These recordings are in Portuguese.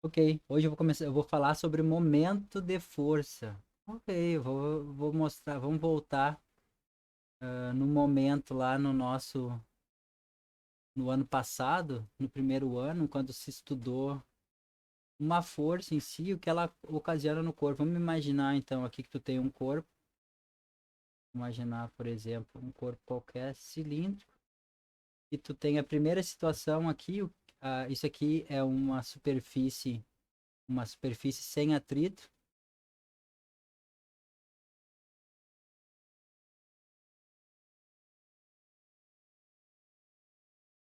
Ok, hoje eu vou falar sobre momento de força. Ok, vou mostrar, vamos voltar no momento lá no ano passado, no primeiro ano, quando se estudou uma força em si, o que ela ocasiona no corpo. Vamos imaginar então aqui que tu tem um corpo, imaginar, por exemplo, um corpo qualquer cilíndrico, e tu tem a primeira situação aqui, isso aqui é uma superfície sem atrito.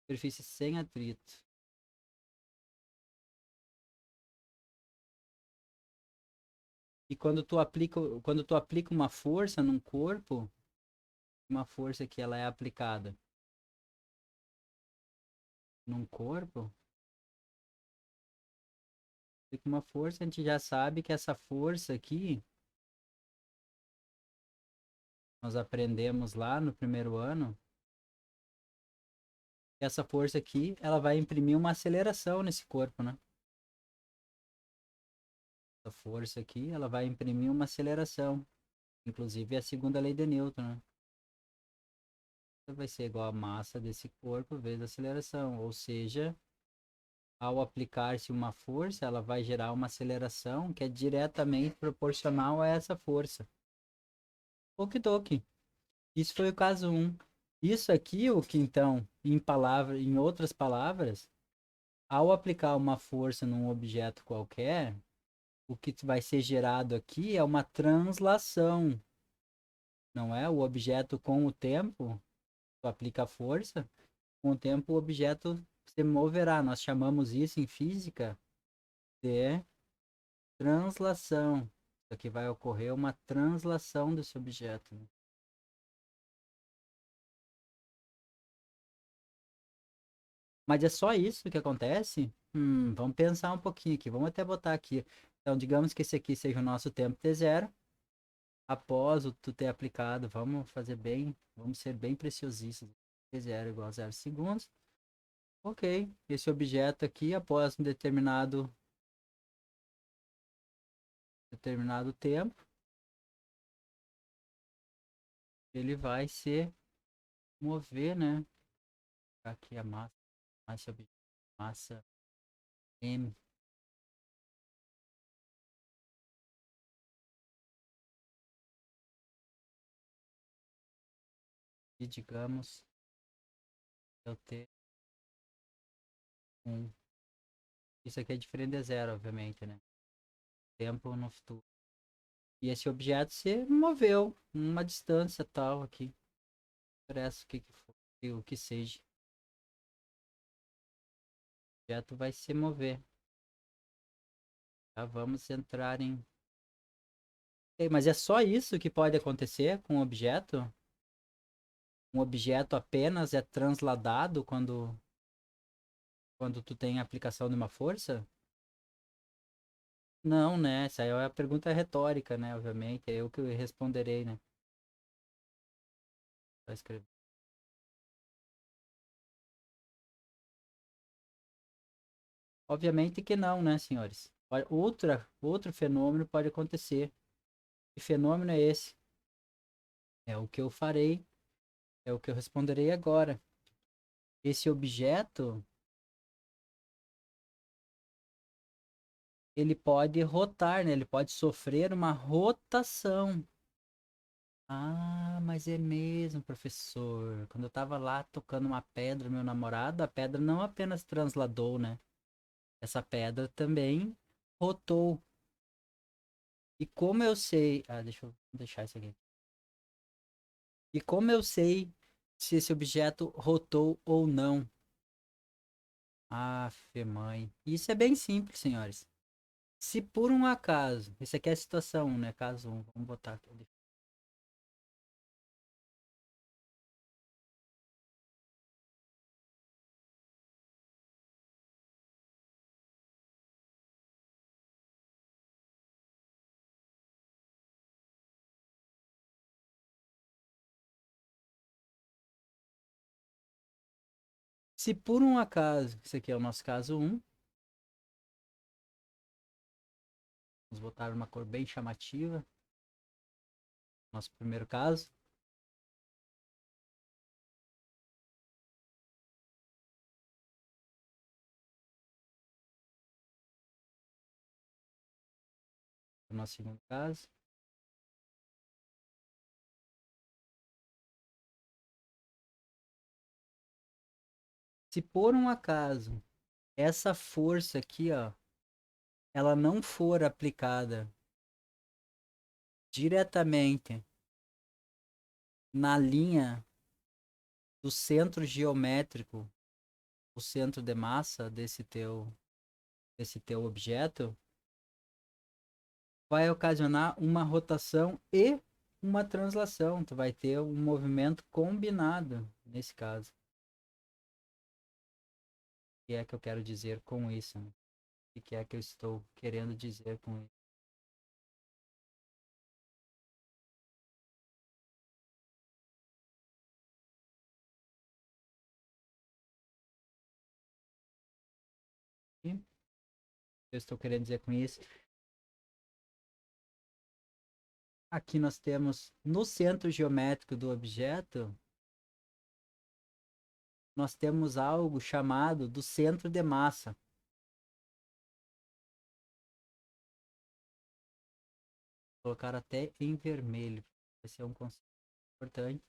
Superfície sem atrito. E quando tu aplica uma força num corpo, uma força que ela é aplicada num corpo, aplica uma força, a gente já sabe que essa força aqui, nós aprendemos lá no primeiro ano, que essa força aqui, ela vai imprimir uma aceleração nesse corpo, né? Essa força aqui, ela vai imprimir uma aceleração. Inclusive é a segunda lei de Newton, né? Vai ser igual a massa desse corpo vezes a aceleração, ou seja, ao aplicar-se uma força, ela vai gerar uma aceleração que é diretamente proporcional a essa força. Okidoki. Isso foi o caso um. Isso aqui, o que então, em outras palavras, ao aplicar uma força num objeto qualquer, o que vai ser gerado aqui é uma translação, não é? O objeto com o tempo, tu aplica a força, com o tempo o objeto se moverá. Nós chamamos isso em física de translação. Isso aqui vai ocorrer uma translação desse objeto, né? Mas é só isso que acontece? Vamos pensar um pouquinho aqui. Vamos até botar aqui. Então, digamos que esse aqui seja o nosso tempo t0. Após o tu ter aplicado, vamos ser bem preciosistas. T0 igual a 0 segundos. Ok. Esse objeto aqui, após um determinado tempo, ele vai se mover, né? Aqui a massa M. E digamos, eu ter um. Isso aqui é diferente de zero, obviamente, né? Tempo no futuro. E esse objeto se moveu uma distância tal aqui. Não interessa que for, o que seja. O objeto vai se mover. Já vamos entrar em. Ei, mas é só isso que pode acontecer com um objeto? Um objeto apenas é transladado quando tu tem a aplicação de uma força? Não, né? Essa aí é a pergunta retórica, né? Obviamente, é eu que responderei, né? Vai escrever. Obviamente que não, né, senhores? Outro fenômeno pode acontecer. Que fenômeno é esse? É o que eu farei, é o que eu responderei agora. Esse objeto, ele pode rotar, né? Ele pode sofrer uma rotação. Ah, mas é mesmo, professor. Quando eu tava lá tocando uma pedra, meu namorado, a pedra não apenas transladou, né? Essa pedra também rotou. E como eu sei. Ah, deixa eu deixar isso aqui. E como eu sei se esse objeto rotou ou não? Ah, mãe. Isso é bem simples, senhores. Se por um acaso, isso aqui é a situação 1, né? Caso 1, vamos botar aqui. Se por um acaso, isso aqui é o nosso caso 1, Vamos botar uma cor bem chamativa. Nosso primeiro caso. O nosso segundo caso. Se por um acaso essa força aqui, ó, ela não for aplicada diretamente na linha do centro geométrico, o centro de massa desse teu objeto, vai ocasionar uma rotação e uma translação. Tu vai ter um movimento combinado nesse caso. O que é que eu quero dizer com isso? Né? O que é que eu estou querendo dizer com isso? E eu estou querendo dizer com isso. Aqui nós temos no centro geométrico do objeto, nós temos algo chamado do centro de massa. Vou colocar até em vermelho. Esse é um conceito importante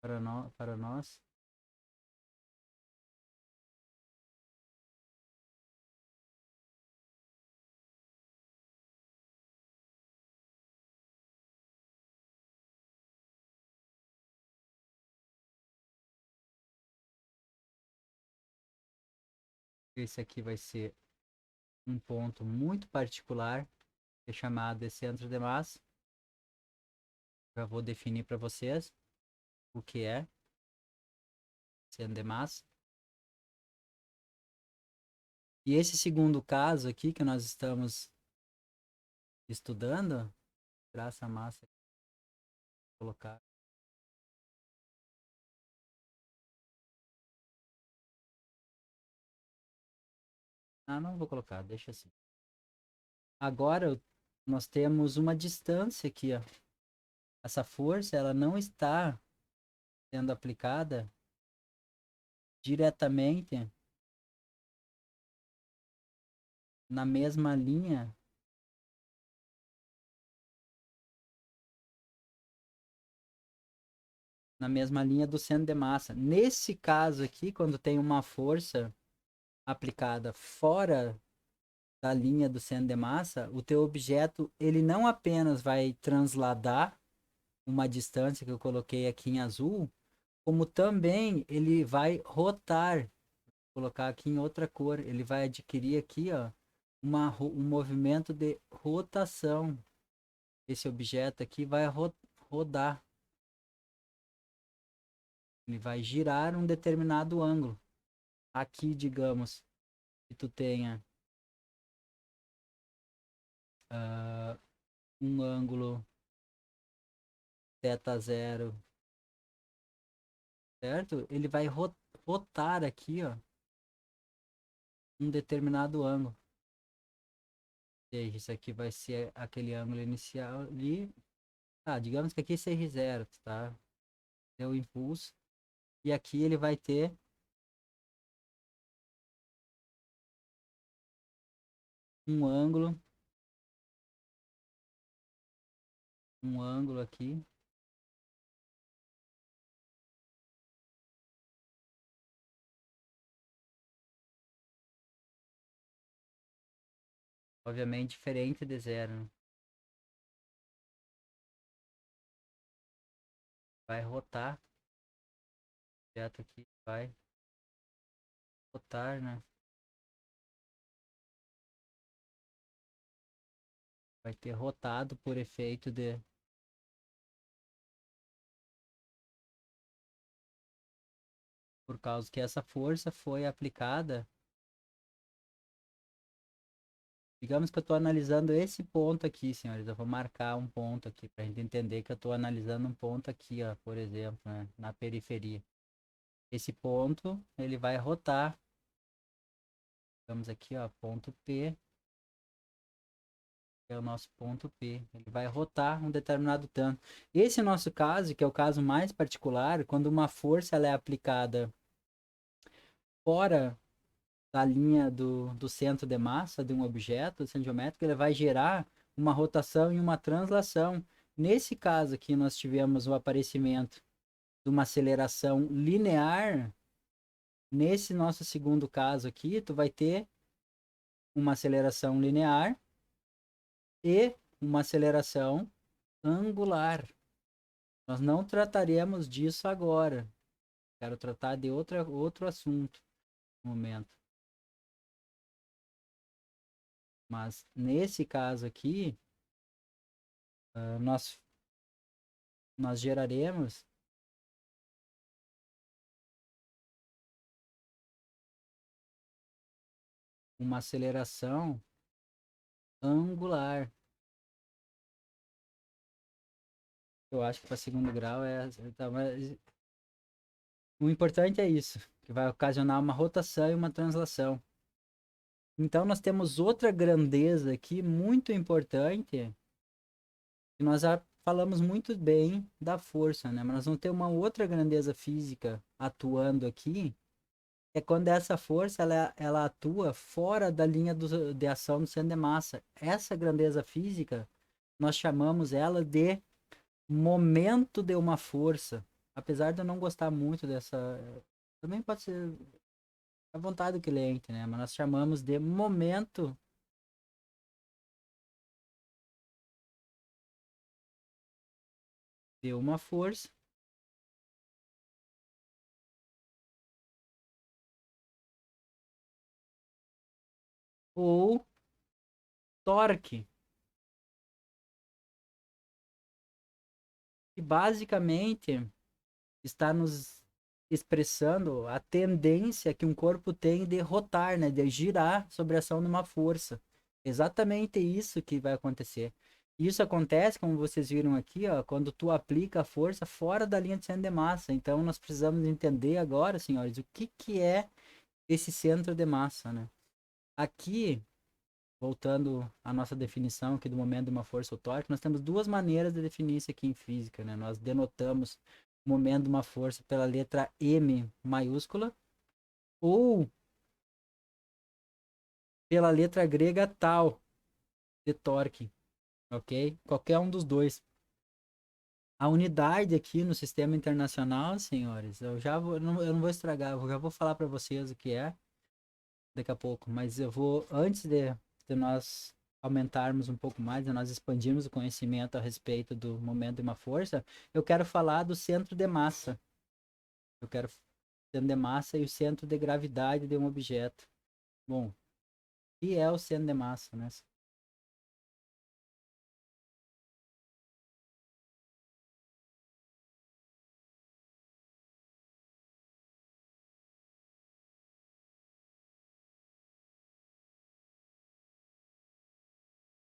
para nós. Esse aqui vai ser um ponto muito particular, que é chamado de centro de massa. Já vou definir para vocês o que é centro de massa. E esse segundo caso aqui que nós estamos estudando, traça a massa, colocar. Ah, não vou colocar, deixa assim. Agora nós temos uma distância aqui, ó. Essa força, ela não está sendo aplicada diretamente na mesma linha do centro de massa. Nesse caso aqui, quando tem uma força aplicada fora da linha do centro de massa, o teu objeto, ele não apenas vai transladar uma distância que eu coloquei aqui em azul, como também ele vai rotar, vou colocar aqui em outra cor, ele vai adquirir aqui, ó, um movimento de rotação. Esse objeto aqui vai rodar, ele vai girar um determinado ângulo. Aqui, digamos, que tu tenha uh, um ângulo θ zero, certo? Ele vai rotar aqui, ó, um determinado ângulo. Ou seja, isso aqui vai ser aquele ângulo inicial ali. Ah, digamos que aqui seja zero, tá? Deu o impulso. E aqui ele vai ter um ângulo aqui. Obviamente diferente de zero, né? Vai rotar. O objeto aqui vai rotar, né? Vai ter rotado por efeito de... Por causa que essa força foi aplicada. Digamos que eu estou analisando esse ponto aqui, senhores. Eu vou marcar um ponto aqui para a gente entender que eu estou analisando um ponto aqui, ó, por exemplo, né, na periferia. Esse ponto, ele vai rotar. Vamos aqui, ó, ponto P. que é o nosso ponto P. Ele vai rotar um determinado tanto. Esse nosso caso, que é o caso mais particular, quando uma força ela é aplicada fora da linha do centro de massa de um objeto, do centro geométrico, ele vai gerar uma rotação e uma translação. Nesse caso aqui, nós tivemos o aparecimento de uma aceleração linear. Nesse nosso segundo caso aqui, tu vai ter uma aceleração linear e uma aceleração angular. Nós não trataremos disso agora. Quero tratar de outro assunto no momento. Mas nesse caso aqui, nós geraremos uma aceleração angular. Eu acho que para segundo grau é. Tá, mas o importante é isso, que vai ocasionar uma rotação e uma translação. Então nós temos outra grandeza aqui muito importante, que nós já falamos muito bem da força, né? Mas nós vamos ter uma outra grandeza física atuando aqui, é quando essa força ela atua fora da linha de ação do centro de massa. Essa grandeza física, nós chamamos ela de momento de uma força. Apesar de eu não gostar muito dessa. Também pode ser à vontade do cliente, né? Mas nós chamamos de momento de uma força ou torque. Que basicamente está nos expressando a tendência que um corpo tem de rotar, né, de girar sobre a ação de uma força. Exatamente isso que vai acontecer. Isso acontece, como vocês viram aqui, ó, quando tu aplica a força fora da linha de centro de massa. Então nós precisamos entender agora, senhores, o que que é esse centro de massa, né? Aqui, voltando à nossa definição aqui do momento de uma força ou torque, nós temos duas maneiras de definir isso aqui em física, né? Nós denotamos o momento de uma força pela letra M maiúscula ou pela letra grega tau, de torque, ok? Qualquer um dos dois. A unidade aqui no sistema internacional, senhores, eu não vou estragar, eu já vou falar para vocês o que é daqui a pouco, mas eu vou, antes de nós aumentarmos um pouco mais, de nós expandirmos o conhecimento a respeito do momento de uma força, eu quero falar do centro de massa. Eu quero centro de massa e o centro de gravidade de um objeto. Bom, o que é o centro de massa, né?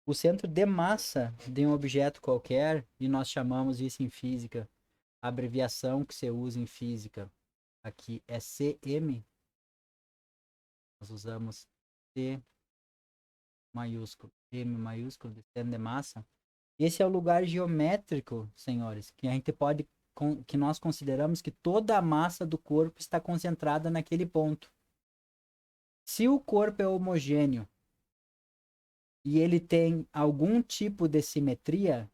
O centro de massa de um objeto qualquer, e nós chamamos isso em física, a abreviação que se usa em física aqui é cm, nós usamos C maiúsculo, M maiúsculo de centro de massa. Esse é o lugar geométrico, senhores, que a gente pode, que nós consideramos que toda a massa do corpo está concentrada naquele ponto. Se o corpo é homogêneo e ele tem algum tipo de simetria,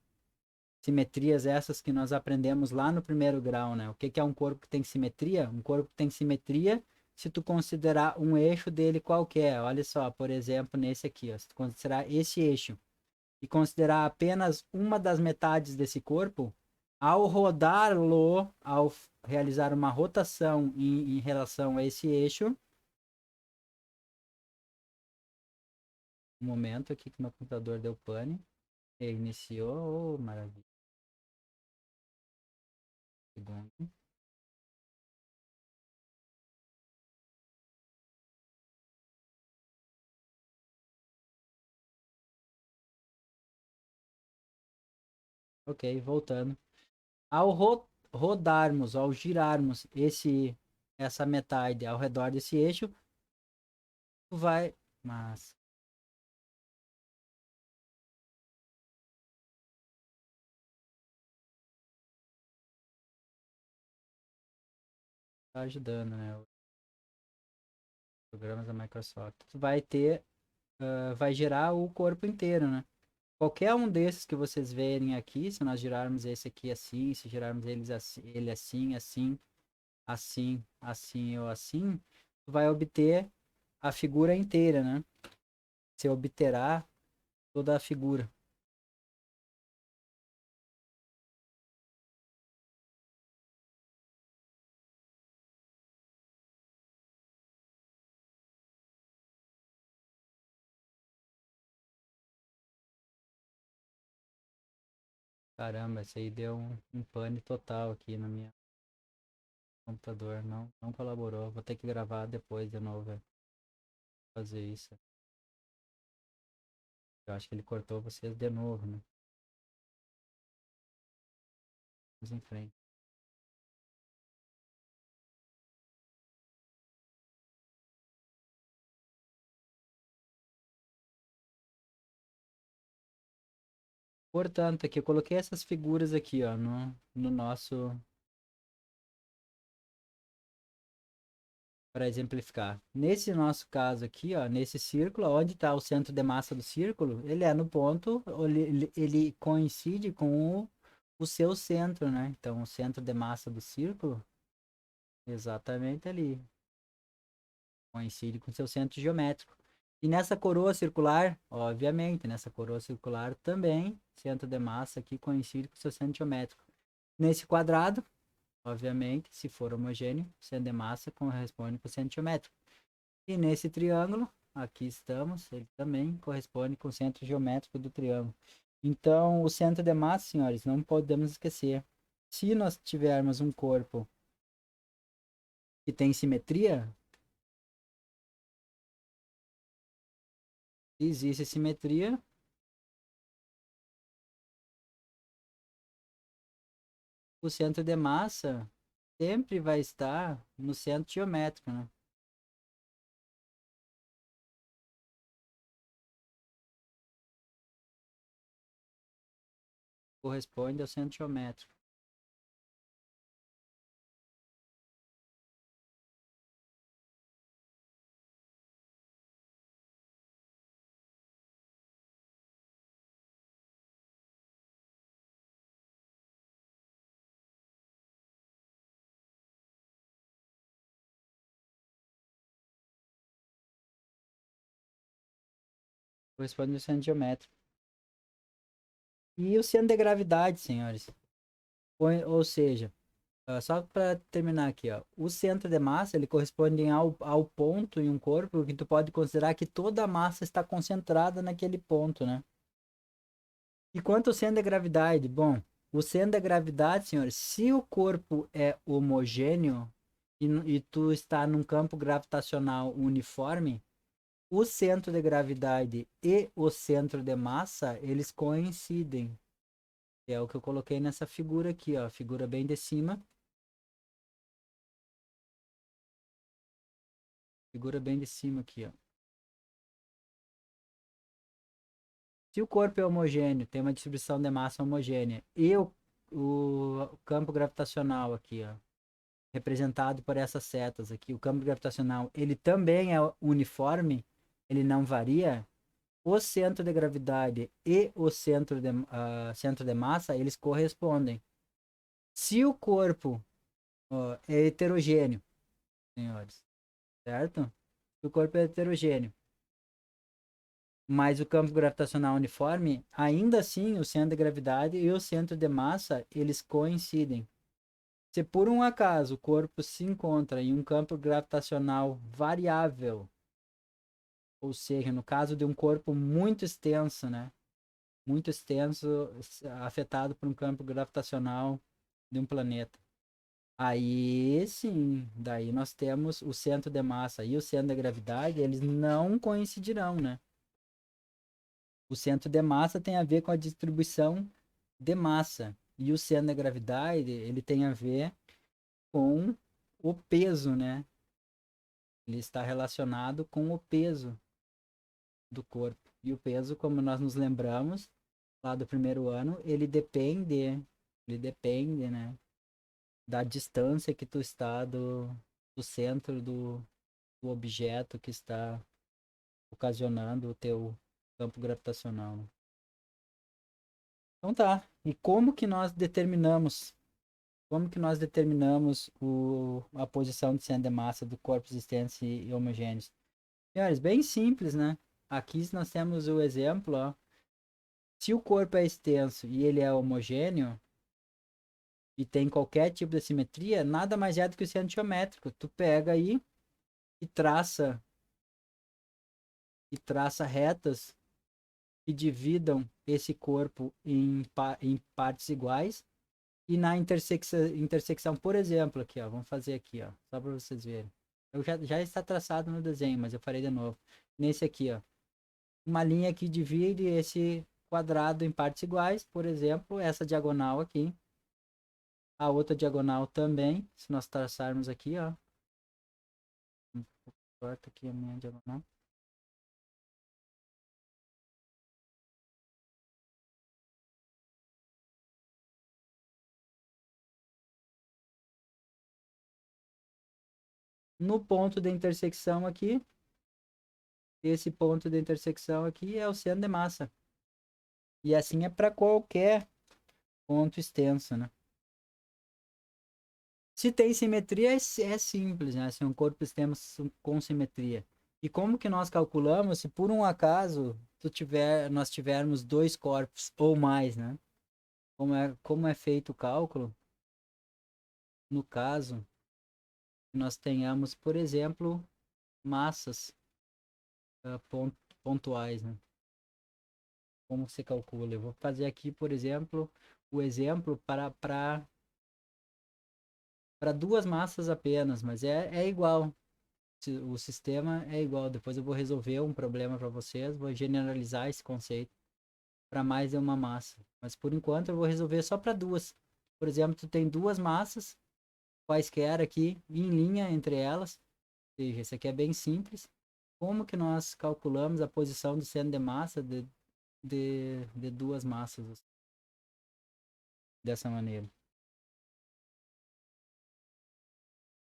simetrias essas que nós aprendemos lá no primeiro grau, né? O que é um corpo que tem simetria? Um corpo que tem simetria se tu considerar um eixo dele qualquer. Olha só, por exemplo, nesse aqui, ó, se tu considerar esse eixo e considerar apenas uma das metades desse corpo, ao rodá-lo, ao realizar uma rotação em relação a esse eixo, um momento aqui que meu computador deu pane, iniciou, oh, maravilha. Segundo. Ok, voltando. Ao rodarmos, ao girarmos essa metade ao redor desse eixo, vai, mas tá ajudando, né? Os programas da Microsoft. Tu vai ter, vai girar o corpo inteiro, né? Qualquer um desses que vocês verem aqui, se nós girarmos esse aqui assim, se girarmos ele assim, assim, assim, assim ou assim, tu vai obter a figura inteira, né? Você obterá toda a figura. Caramba, isso aí deu um pane total aqui no meu computador. Não colaborou. Vou ter que gravar depois de novo, fazer isso. Eu acho que ele cortou vocês de novo, né? Vamos em frente. Portanto, aqui eu coloquei essas figuras aqui, ó, no nosso, para exemplificar. Nesse nosso caso aqui, ó, nesse círculo, onde está o centro de massa do círculo, ele é no ponto, ele coincide com o seu centro, né? Então, o centro de massa do círculo, exatamente ali, coincide com o seu centro geométrico. E nessa coroa circular, obviamente, nessa coroa circular também, centro de massa aqui coincide com o seu centro geométrico. Nesse quadrado, obviamente, se for homogêneo, o centro de massa corresponde com o centro geométrico. E nesse triângulo, aqui estamos, ele também corresponde com o centro geométrico do triângulo. Então, o centro de massa, senhores, não podemos esquecer. Se nós tivermos um corpo que tem simetria, se existe simetria, o centro de massa sempre vai estar no centro geométrico, né? Corresponde ao centro geométrico. Corresponde ao centro geométrico. E o centro de gravidade, senhores. Ou seja, só para terminar aqui, ó, o centro de massa ele corresponde ao ponto em um corpo que tu pode considerar que toda a massa está concentrada naquele ponto, né? E quanto ao centro de gravidade? Bom, o centro de gravidade, senhores, se o corpo é homogêneo e tu está num campo gravitacional uniforme, o centro de gravidade e o centro de massa, eles coincidem. É o que eu coloquei nessa figura aqui, ó, figura bem de cima. Figura bem de cima aqui, ó. Se o corpo é homogêneo, tem uma distribuição de massa homogênea, e o campo gravitacional aqui, ó, representado por essas setas aqui, o campo gravitacional, ele também é uniforme, ele não varia, o centro de gravidade e o centro de massa, eles correspondem. Se o corpo, ó, é heterogêneo, senhores, certo? Se o corpo é heterogêneo, mas o campo gravitacional uniforme, ainda assim, o centro de gravidade e o centro de massa, eles coincidem. Se por um acaso o corpo se encontra em um campo gravitacional variável, ou seja, no caso de um corpo muito extenso, né? Muito extenso, afetado por um campo gravitacional de um planeta. Aí sim, daí nós temos o centro de massa e o centro de gravidade, eles não coincidirão, né? O centro de massa tem a ver com a distribuição de massa. E o centro de gravidade, ele tem a ver com o peso, né? Ele está relacionado com o peso do corpo. E o peso, como nós nos lembramos lá do primeiro ano, ele depende, né? da distância que tu está do centro do objeto que está ocasionando o teu campo gravitacional, né? Então tá. E como que nós determinamos a posição de centro de massa do corpos extensos e homogêneos? Senhores, bem simples, né? Aqui nós temos o exemplo, ó. Se o corpo é extenso e ele é homogêneo e tem qualquer tipo de simetria, nada mais é do que o centro geométrico. Tu pega aí e traça retas que dividam esse corpo em partes iguais. E na intersecção, por exemplo, aqui, ó, vamos fazer aqui, ó, só para vocês verem. Já está traçado no desenho, mas eu farei de novo. Nesse aqui, ó, uma linha que divide esse quadrado em partes iguais, por exemplo, essa diagonal aqui. A outra diagonal também, se nós traçarmos aqui, ó. Corta aqui a minha diagonal. No ponto de intersecção aqui, esse ponto de intersecção aqui é o centro de massa. E assim é para qualquer ponto extenso, né? Se tem simetria, é simples, né? Se é um corpo extenso com simetria. E como que nós calculamos se por um acaso nós tivermos dois corpos ou mais, né? Como é feito o cálculo? No caso, nós tenhamos, por exemplo, massas pontuais, né? Como você calcula? Eu vou fazer aqui, por exemplo, o exemplo para duas massas apenas, mas é igual. O sistema é igual. Depois eu vou resolver um problema para vocês, vou generalizar esse conceito para mais de uma massa. Mas por enquanto eu vou resolver só para duas. Por exemplo, tu tem duas massas quaisquer aqui em linha entre elas. Ou seja, isso aqui é bem simples. Como que nós calculamos a posição do centro de massa de duas massas dessa maneira?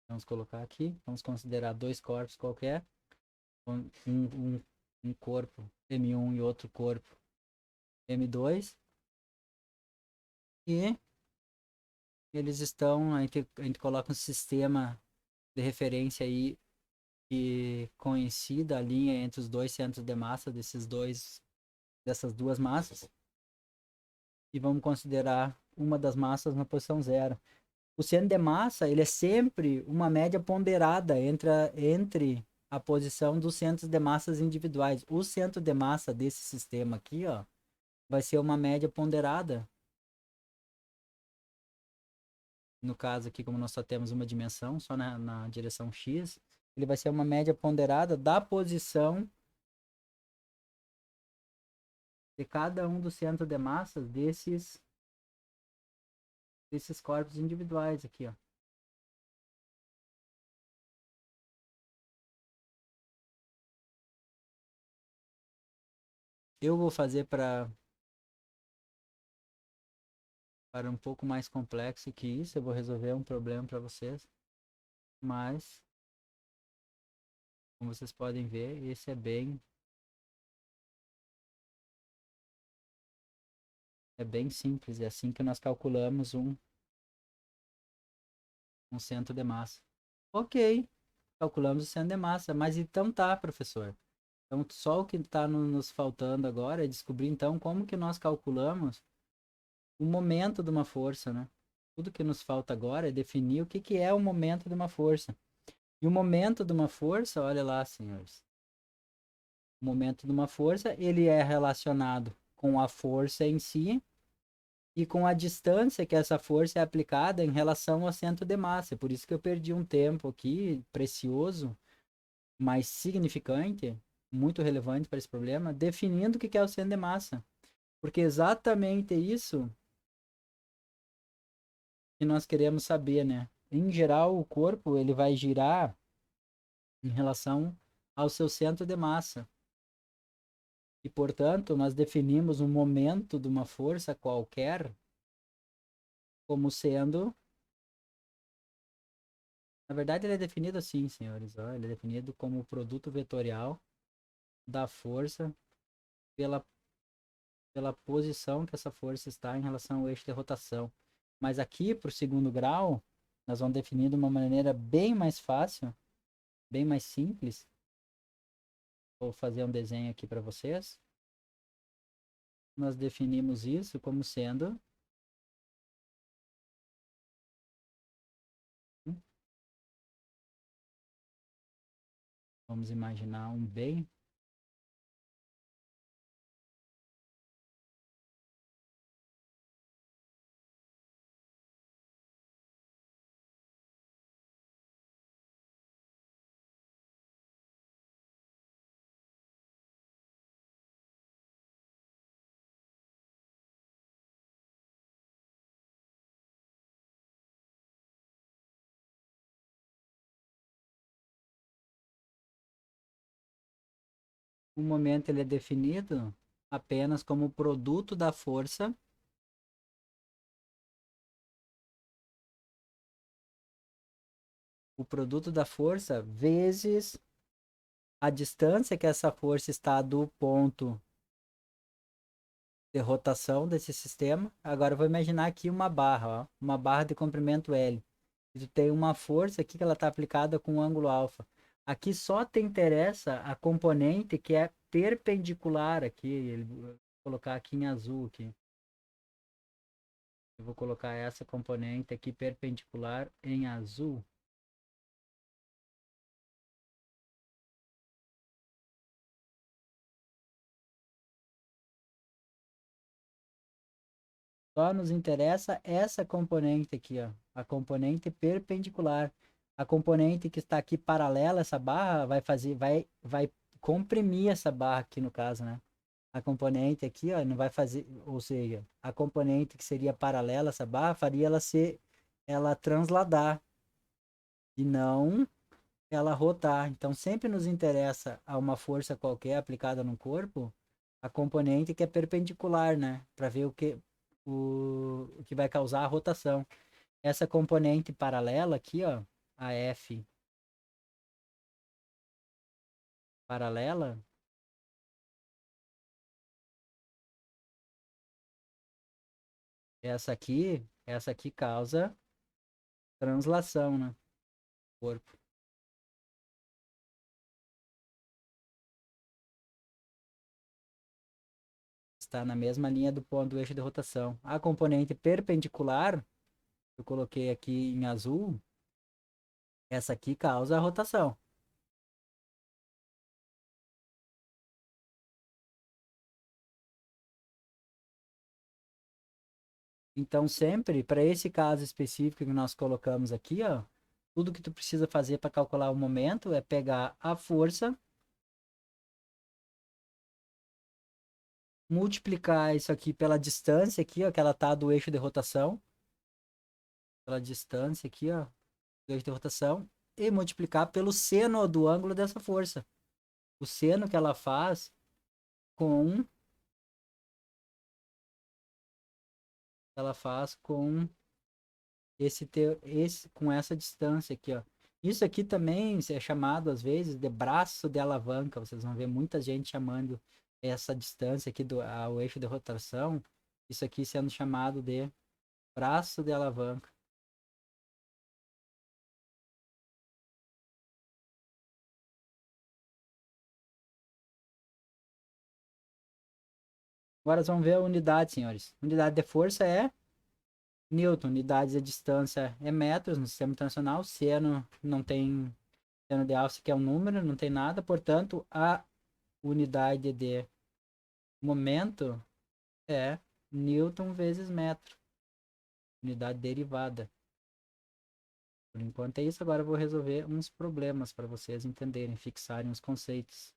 Vamos colocar aqui, vamos considerar dois corpos qualquer, um corpo M1 e outro corpo M2, e eles estão, a gente coloca um sistema de referência aí que coincida a linha entre os dois centros de massa dessas duas massas, e vamos considerar uma das massas na posição zero. O centro de massa, ele é sempre uma média ponderada entre a posição dos centros de massas individuais. O centro de massa desse sistema aqui, ó, vai ser uma média ponderada. No caso aqui, como nós só temos uma dimensão, só na direção X, ele vai ser uma média ponderada da posição de cada um dos centros de massas desses corpos individuais aqui, ó. Eu vou fazer para um pouco mais complexo que isso, eu vou resolver um problema para vocês, mas como vocês podem ver, esse é bem simples, é assim que nós calculamos um centro de massa. Ok, calculamos o centro de massa, mas então tá, professor. Então só o que está nos faltando agora é descobrir então como que nós calculamos o momento de uma força, né? Tudo que nos falta agora é definir o que que é o momento de uma força. E o momento de uma força, olha lá, senhores. O momento de uma força, ele é relacionado com a força em si e com a distância que essa força é aplicada em relação ao centro de massa. Por isso que eu perdi um tempo aqui precioso, mas significante, muito relevante para esse problema, definindo o que é o centro de massa. Porque é exatamente isso que nós queremos saber, né? Em geral, o corpo ele vai girar em relação ao seu centro de massa. E, portanto, nós definimos um momento de uma força qualquer como sendo Na verdade, ele é definido assim, senhores. Ó, ele é definido como o produto vetorial da força pela, pela posição que essa força está em relação ao eixo de rotação. Mas aqui, para o segundo grau, nós vamos definir de uma maneira bem mais fácil, bem mais simples. Vou fazer um desenho aqui para vocês. Nós definimos isso como sendo vamos imaginar um bem. O momento ele é definido apenas como produto da força, o produto da força vezes a distância que essa força está do ponto de rotação desse sistema. Agora eu vou imaginar aqui uma barra, ó, uma barra de comprimento L. E tu tem uma força aqui que ela está aplicada com um ângulo alfa. Aqui só te interessa a componente que é perpendicular aqui. Vou colocar aqui em azul aqui. Eu vou colocar essa componente aqui perpendicular em azul. Só nos interessa essa componente aqui, ó, a componente perpendicular. A componente que está aqui paralela a essa barra vai comprimir essa barra aqui no caso, né? A componente aqui, ó, não vai fazer, ou seja, a componente que seria paralela a essa barra faria ela transladar e não ela rotar. Então sempre nos interessa a uma força qualquer aplicada no corpo, a componente que é perpendicular, né? Para ver o que vai causar a rotação. Essa componente paralela aqui, ó, a F paralela, essa aqui causa translação, né? Corpo. Está na mesma linha do ponto do eixo de rotação. A componente perpendicular, eu coloquei aqui em azul, essa aqui causa a rotação. Então, sempre, para esse caso específico que nós colocamos aqui, ó, tudo que tu precisa fazer para calcular o momento é pegar a força, multiplicar isso aqui pela distância aqui, ó, que ela tá do eixo de rotação, pela distância aqui, ó, do eixo de rotação, e multiplicar pelo seno do ângulo dessa força. O seno que com ela faz com com essa distância aqui, ó. Isso aqui também é chamado às vezes de braço de alavanca. Vocês vão ver muita gente chamando essa distância aqui ao eixo de rotação, isso aqui sendo chamado de braço de alavanca. Agora vamos ver a unidade, senhores. Unidade de força é Newton, unidade de distância é metros no sistema internacional. Seno não tem seno de alça que é um número, não tem nada, portanto, a unidade de momento é Newton vezes metro, unidade derivada. Por enquanto é isso, agora eu vou resolver uns problemas para vocês entenderem, fixarem os conceitos.